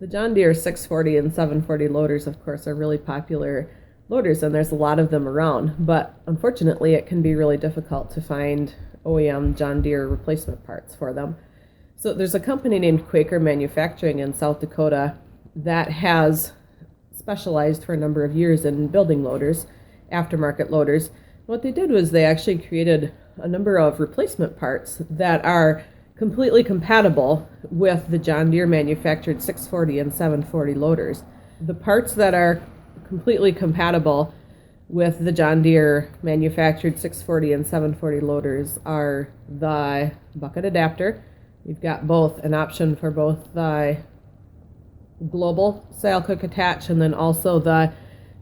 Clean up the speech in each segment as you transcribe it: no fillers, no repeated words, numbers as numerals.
The John Deere 640 and 740 loaders, of course, are really popular loaders, and there's a lot of them around. But unfortunately, it can be really difficult to find OEM John Deere replacement parts for them. So there's a company named Koyker Manufacturing in South Dakota that has specialized for a number of years in building loaders, aftermarket loaders. What they did was they actually created a number of replacement parts that are completely compatible with the John Deere manufactured 640 and 740 loaders. The parts that are completely compatible with the John Deere manufactured 640 and 740 loaders are the bucket adapter. You've got both an option for both the global style quick attach and then also the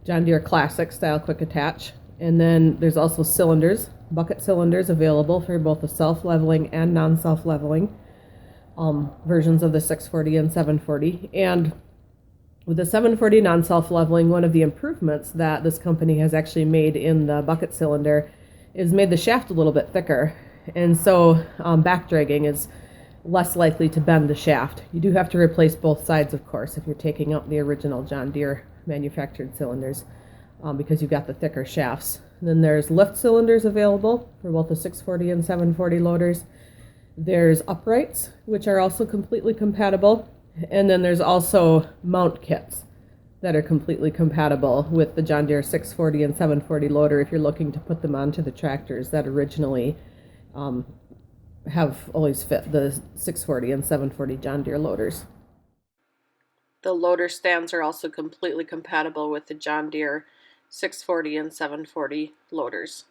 John Deere Classic style quick attach. And then there's also cylinders, bucket cylinders available for both the self-leveling and non-self-leveling versions of the 640 and 740. And with the 740 non-self-leveling, one of the improvements that this company has actually made in the bucket cylinder is made the shaft a little bit thicker. And so back dragging is less likely to bend the shaft. You do have to replace both sides, of course, if you're taking out the original John Deere manufactured cylinders. Because you've got the thicker shafts. And then there's lift cylinders available for both the 640 and 740 loaders. There's uprights, which are also completely compatible. And then there's also mount kits that are completely compatible with the John Deere 640 and 740 loader if you're looking to put them onto the tractors that originally have always fit the 640 and 740 John Deere loaders. The loader stands are also completely compatible with the John Deere 640 and 740 loaders.